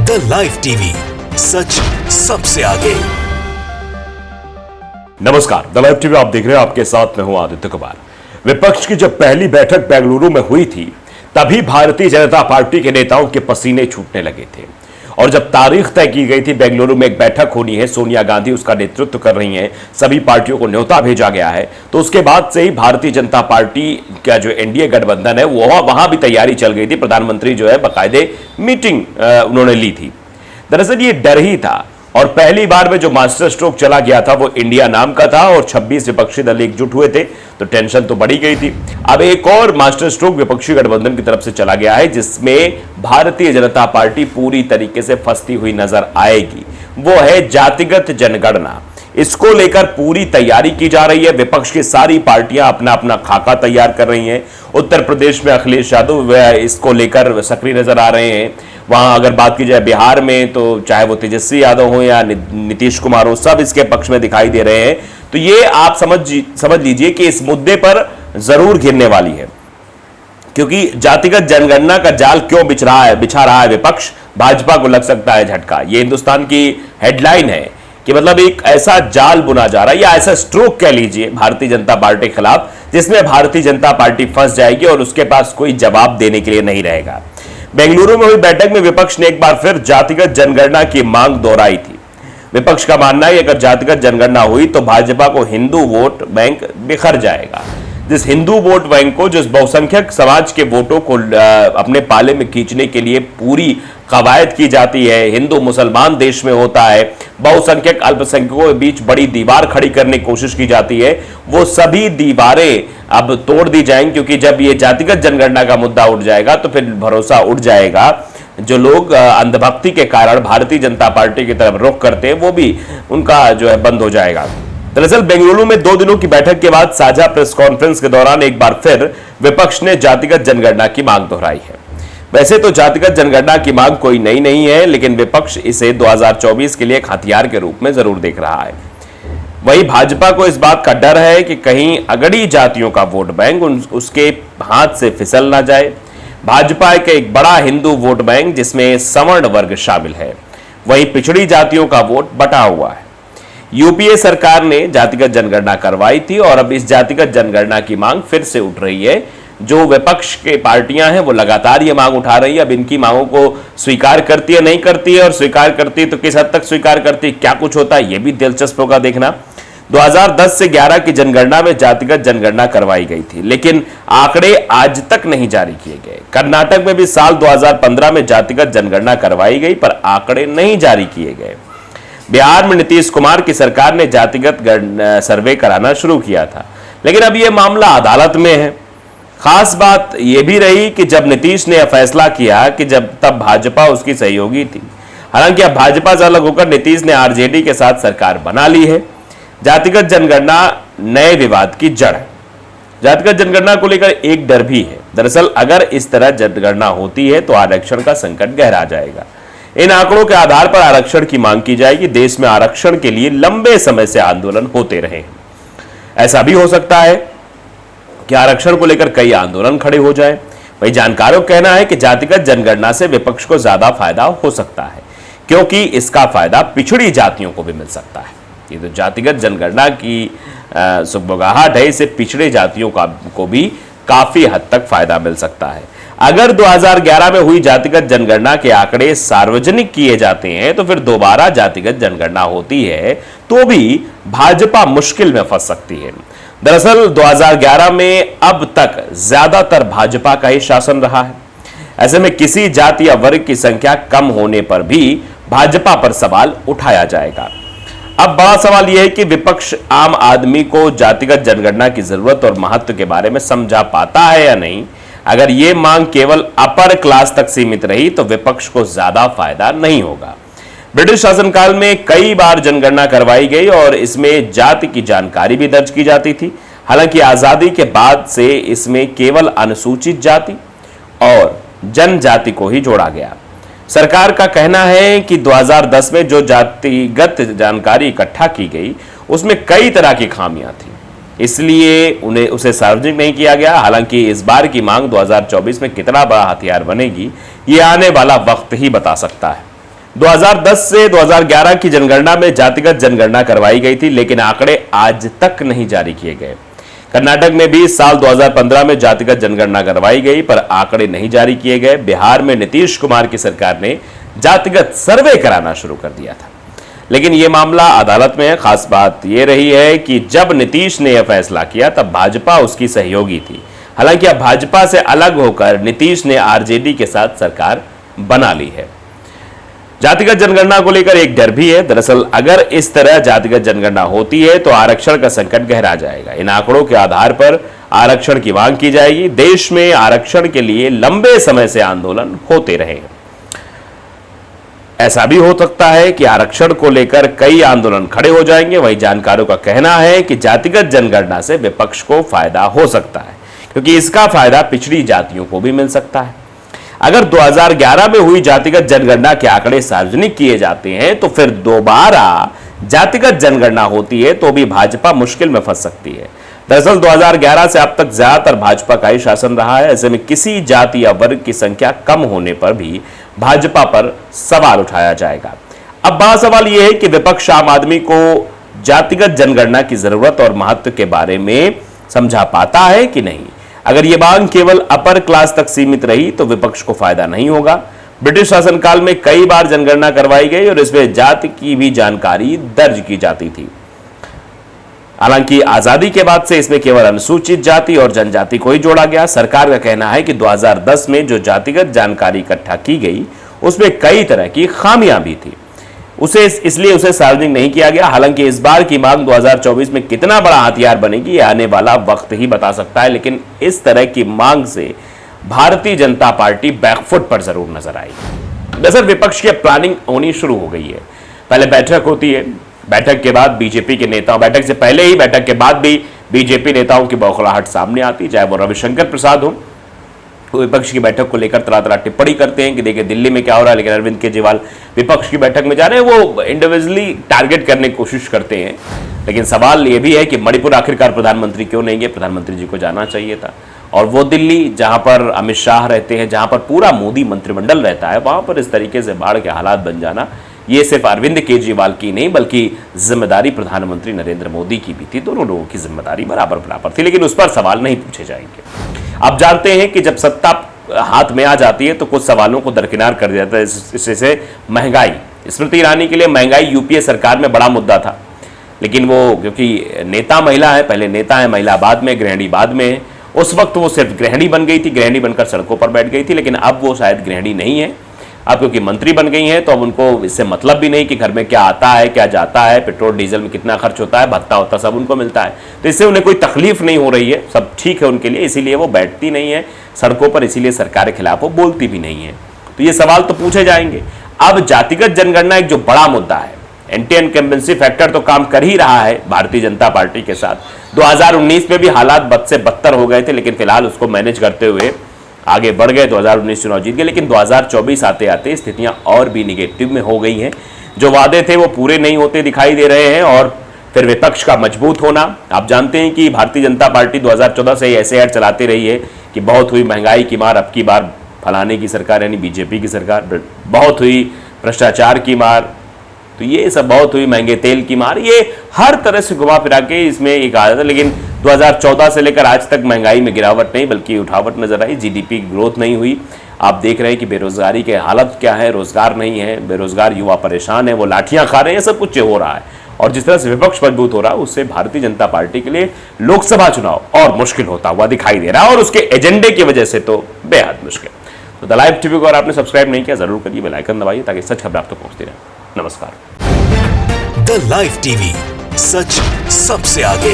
The live TV, सच सबसे आगे। नमस्कार, द लाइव टीवी आप देख रहे हैं, आपके साथ मैं हूं आदित्य कुमार। विपक्ष की जब पहली बैठक बेंगलुरु में हुई थी, तभी भारतीय जनता पार्टी के नेताओं के पसीने छूटने लगे थे। और जब तारीख तय की गई थी, बेंगलुरु में एक बैठक होनी है, सोनिया गांधी उसका नेतृत्व कर रही हैं, सभी पार्टियों को न्योता भेजा गया है, तो उसके बाद से ही भारतीय जनता पार्टी का जो एनडीए गठबंधन है वो वहां भी तैयारी चल गई थी। प्रधानमंत्री जो है बाकायदे मीटिंग उन्होंने ली थी। दरअसल ये डर ही था, और पहली बार में जो मास्टर स्ट्रोक चला गया था वो इंडिया नाम का था, और 26 विपक्षी दल एकजुट हुए थे, तो टेंशन तो बढ़ी गई थी। अब एक और मास्टर स्ट्रोक विपक्षी गठबंधन की तरफ से चला गया है, जिसमें भारतीय जनता पार्टी पूरी तरीके से फंसती हुई नजर आएगी। वो है जातिगत जनगणना। इसको लेकर पूरी तैयारी की जा रही है। विपक्ष की सारी पार्टियां अपना अपना खाका तैयार कर रही हैं। उत्तर प्रदेश में अखिलेश यादव इसको लेकर सक्रिय नजर आ रहे हैं। वहां अगर बात की जाए बिहार में, तो चाहे वो तेजस्वी यादव हो या नीतीश कुमार हो, सब इसके पक्ष में दिखाई दे रहे हैं। तो ये आप समझ लीजिए कि इस मुद्दे पर जरूर घिरने वाली है, क्योंकि जातिगत जनगणना का जाल क्यों बिछा रहा है विपक्ष, भाजपा को लग सकता है झटका। ये हिंदुस्तान की हेडलाइन है कि मतलब एक ऐसा जाल बुना जा रहा है, या ऐसा स्ट्रोक कह लीजिए भारतीय जनता पार्टी के खिलाफ, जिसमें भारतीय जनता पार्टी फंस जाएगी और उसके पास कोई जवाब देने के लिए नहीं रहेगा। बेंगलुरु में हुई बैठक में विपक्ष ने एक बार फिर जातिगत जनगणना की मांग दोहराई थी। विपक्ष का मानना है कि अगर जातिगत जनगणना हुई तो भाजपा को हिंदू वोट बैंक बिखर जाएगा। जिस हिंदू वोट बैंक को, जिस बहुसंख्यक समाज के वोटों को अपने पाले में खींचने के लिए पूरी कवायद की जाती है, हिंदू मुसलमान देश में होता है, बहुसंख्यक अल्पसंख्यकों के बीच बड़ी दीवार खड़ी करने की कोशिश की जाती है, वो सभी दीवारें अब तोड़ दी जाएंगी। क्योंकि जब ये जातिगत जनगणना का मुद्दा उठ जाएगा तो फिर भरोसा उठ जाएगा। जो लोग अंधभक्ति के कारण भारतीय जनता पार्टी की तरफ रुख करते हैं, वो भी उनका जो है बंद हो जाएगा। दरअसल बेंगलुरु में 2 दिनों की बैठक के बाद साझा प्रेस कॉन्फ्रेंस के दौरान एक बार फिर विपक्ष ने जातिगत जनगणना की मांग दोहराई है। वैसे तो जातिगत जनगणना की मांग कोई नई नहीं है, लेकिन विपक्ष इसे 2024 के लिए एक हथियार के रूप में जरूर देख रहा है। वहीं भाजपा को इस बात का डर है कि कहीं अगड़ी जातियों का वोट बैंक उसके हाथ से फिसल ना जाए। भाजपा का एक बड़ा हिंदू वोट बैंक जिसमें सवर्ण वर्ग शामिल है, वहीं पिछड़ी जातियों का वोट बटा हुआ है। यूपीए सरकार ने जातिगत जनगणना करवाई थी, और अब इस जातिगत जनगणना की मांग फिर से उठ रही है। जो विपक्ष के पार्टियां हैं वो लगातार ये मांग उठा रही है। अब इनकी मांगों को स्वीकार करती है, नहीं करती है, और स्वीकार करती है तो किस हद तक स्वीकार करती है, क्या कुछ होता है, ये भी दिलचस्प होगा देखना। 2010 से 11 की जनगणना में जातिगत जनगणना करवाई गई थी, लेकिन आंकड़े आज तक नहीं जारी किए गए। कर्नाटक में भी साल 2015 में जातिगत जनगणना करवाई गई, पर आंकड़े नहीं जारी किए गए। बिहार में नीतीश कुमार की सरकार ने जातिगत सर्वे कराना शुरू किया था, लेकिन अब यह मामला अदालत में है। खास बात यह भी रही कि जब नीतीश ने यह फैसला किया कि तब भाजपा उसकी सहयोगी थी। हालांकि अब भाजपा से अलग होकर नीतीश ने आरजेडी के साथ सरकार बना ली है। जातिगत जनगणना नए विवाद की जड़ है। जातिगत जनगणना को लेकर एक डर भी है। दरअसल अगर इस तरह जनगणना होती है तो आरक्षण का संकट गहरा जाएगा। इन आंकड़ों के आधार पर आरक्षण की मांग की जाएगी। देश में आरक्षण के लिए लंबे समय से आंदोलन होते रहे हैं। ऐसा भी हो सकता है कि आरक्षण को लेकर कई आंदोलन खड़े हो जाएं। वही जानकारों का कहना है कि जातिगत जनगणना से विपक्ष को ज्यादा फायदा हो सकता है, क्योंकि इसका फायदा पिछड़ी जातियों को भी मिल सकता है। ये तो जातिगत जनगणना की सुगबुगाहट है, इससे पिछड़े जातियों को भी काफी हद तक फायदा मिल सकता है। अगर 2011 में हुई जातिगत जनगणना के आंकड़े सार्वजनिक किए जाते हैं तो फिर दोबारा जातिगत जनगणना होती है तो भी भाजपा मुश्किल में फंस सकती है। दरअसल 2011 में अब तक ज्यादातर भाजपा का ही शासन रहा है। ऐसे में किसी जाति या वर्ग की संख्या कम होने पर भी भाजपा पर सवाल उठाया जाएगा। अब बड़ा सवाल यह है कि विपक्ष आम आदमी को जातिगत जनगणना की जरूरत और महत्व के बारे में समझा पाता है या नहीं। अगर यह मांग केवल अपर क्लास तक सीमित रही तो विपक्ष को ज्यादा फायदा नहीं होगा। ब्रिटिश शासनकाल में कई बार जनगणना करवाई गई और इसमें जाति की जानकारी भी दर्ज की जाती थी। हालांकि आजादी के बाद से इसमें केवल अनुसूचित जाति और जनजाति को ही जोड़ा गया। सरकार का कहना है कि 2010 में जो जातिगत जानकारी इकट्ठा की गई उसमें कई तरह की खामियां थी, इसलिए उसे सार्वजनिक नहीं किया गया। हालांकि इस बार की मांग 2024 में कितना बड़ा हथियार बनेगी ये आने वाला वक्त ही बता सकता है। 2010 से 2011 की जनगणना में जातिगत जनगणना करवाई गई थी, लेकिन आंकड़े आज तक नहीं जारी किए गए। कर्नाटक में भी साल 2015 में जातिगत जनगणना करवाई गई, पर आंकड़े नहीं जारी किए गए। बिहार में नीतीश कुमार की सरकार ने जातिगत सर्वे कराना शुरू कर दिया था, लेकिन यह मामला अदालत में है। खास बात यह रही है कि जब नीतीश ने यह फैसला किया तब भाजपा उसकी सहयोगी थी। हालांकि अब भाजपा से अलग होकर नीतीश ने आरजेडी के साथ सरकार बना ली है। जातिगत जनगणना को लेकर एक डर भी है। दरअसल अगर इस तरह जातिगत जनगणना होती है तो आरक्षण का संकट गहरा जाएगा। इन आंकड़ों के आधार पर आरक्षण की मांग की जाएगी। देश में आरक्षण के लिए लंबे समय से आंदोलन होते रहे। ऐसा भी हो सकता है कि आरक्षण को लेकर कई आंदोलन खड़े हो जाएंगे। वहीं जानकारों का कहना है कि जातिगत जनगणना से विपक्ष को फायदा हो सकता है, क्योंकि इसका फायदा पिछड़ी जातियों को भी मिल सकता है। अगर 2011 में हुई जातिगत जनगणना के आंकड़े सार्वजनिक किए जाते हैं तो फिर दोबारा जातिगत जनगणना होती है तो भी भाजपा मुश्किल में फंस सकती है। दरअसल 2011 से अब तक ज्यादातर भाजपा का ही शासन रहा है। ऐसे में किसी जाति या वर्ग की संख्या कम होने पर भी भाजपा पर सवाल उठाया जाएगा। अब बड़ा सवाल यह है कि विपक्ष आम आदमी को जातिगत जनगणना की जरूरत और महत्व के बारे में समझा पाता है कि नहीं। अगर यह मांग केवल अपर क्लास तक सीमित रही तो विपक्ष को फायदा नहीं होगा। ब्रिटिश शासनकाल में कई बार जनगणना करवाई गई और इसमें जाति की भी जानकारी दर्ज की जाती थी। हालांकि आजादी के बाद से इसमें केवल अनुसूचित जाति और जनजाति को ही जोड़ा गया। सरकार का कहना है कि 2010 में जो जातिगत जानकारी इकट्ठा की गई उसमें कई तरह की खामियां भी थी, इसलिए उसे सार्वजनिक नहीं किया गया। हालांकि इस बार की मांग 2024 में कितना बड़ा हथियार बनेगी आने वाला वक्त ही बता सकता है, लेकिन इस तरह की मांग से भारतीय जनता पार्टी बैकफुट पर जरूर नजर आएगी। दरअसल विपक्ष की प्लानिंग होनी शुरू हो गई है। पहले बैठक होती है, बैठक के बाद बीजेपी के नेताओं, बैठक से पहले ही बैठक के बाद भी बीजेपी नेताओं की बौखलाहट सामने आती, चाहे वो रविशंकर प्रसाद हो, विपक्ष की बैठक को लेकर तरह तरह टिप्पणी करते हैं कि देखिए दिल्ली में क्या हो रहा है, लेकिन अरविंद केजरीवाल विपक्ष की बैठक में जा रहे हैं। वो इंडिविजुअली टारगेट करने की कोशिश करते हैं, लेकिन सवाल ये भी है कि मणिपुर आखिरकार प्रधानमंत्री क्यों नहीं गए? प्रधानमंत्री जी को जाना चाहिए था। और वो दिल्ली जहां पर अमित शाह रहते हैं, जहां पर पूरा मोदी मंत्रिमंडल रहता है, वहां पर इस तरीके से बाढ़ के हालात बन जाना, ये सिर्फ अरविंद केजरीवाल की नहीं बल्कि जिम्मेदारी प्रधानमंत्री नरेंद्र मोदी की भी थी। दोनों लोगों की जिम्मेदारी बराबर बराबर थी, लेकिन उस पर सवाल नहीं पूछे जाएंगे। आप जानते हैं कि जब सत्ता हाथ में आ जाती है तो कुछ सवालों को दरकिनार कर दिया जाता है। इससे महंगाई, स्मृति ईरानी के लिए महंगाई यूपीए सरकार में बड़ा मुद्दा था, लेकिन वो क्योंकि नेता महिला है, पहले नेता है, महिला बाद में, गृहिणी बाद में है, उस वक्त वो सिर्फ गृहिणी बन गई थी, गृहिणी बनकर सड़कों पर बैठ गई थी। लेकिन अब वो शायद गृहिणी नहीं है, अब क्योंकि मंत्री बन गई हैं तो अब उनको इससे मतलब भी नहीं कि घर में क्या आता है, क्या जाता है, पेट्रोल डीजल में कितना खर्च होता है, भत्ता होता, सब उनको मिलता है। तो इससे उन्हें कोई तकलीफ नहीं हो रही है, सब ठीक है उनके लिए, इसीलिए वो बैठती नहीं है सड़कों पर, इसीलिए सरकार के खिलाफ वो बोलती भी नहीं है। तो ये सवाल तो पूछे जाएंगे। अब जातिगत जनगणना एक जो बड़ा मुद्दा है, एंटी इनकम्बेंसी फैक्टर तो काम कर ही रहा है भारतीय जनता पार्टी के साथ। 2019 में भी हालात बद से बदतर हो गए थे, लेकिन फिलहाल उसको मैनेज करते हुए आगे बढ़ गए, 2019 चुनाव जीत गए। लेकिन 2024 आते आते स्थितियां और भी निगेटिव में हो गई हैं। जो वादे थे वो पूरे नहीं होते दिखाई दे रहे हैं, और फिर विपक्ष का मजबूत होना। आप जानते हैं कि भारतीय जनता पार्टी 2014 से ऐसे ऐड चलाती रही है कि बहुत हुई महंगाई की मार, अब की बार फलाने की सरकार यानी बीजेपी की सरकार, बहुत हुई भ्रष्टाचार की मार, तो ये सब बहुत हुई महंगे तेल की मार, ये हर तरह से घुमा फिरा के इसमें एक आदत है। लेकिन 2014 से लेकर आज तक महंगाई में गिरावट नहीं बल्कि उठावट नजर आई, जीडीपी ग्रोथ नहीं हुई। आप देख रहे हैं कि बेरोजगारी के हालत क्या है, रोजगार नहीं है, बेरोजगार युवा परेशान है, वो लाठियां खा रहे हैं, सब कुछ हो रहा है। और जिस तरह से विपक्ष मजबूत हो रहा है उससे भारतीय जनता पार्टी के लिए लोकसभा चुनाव और मुश्किल होता हुआ दिखाई दे रहा है, और उसके एजेंडे की वजह से तो बेहद मुश्किल। तो द लाइव टीवी को अगर आपने सब्सक्राइब नहीं किया जरूर करिए, बेल आइकन दबाइए ताकि सच खबर आप तक पहुंचती रहे। नमस्कार। द लाइव टीवी, सच सबसे आगे।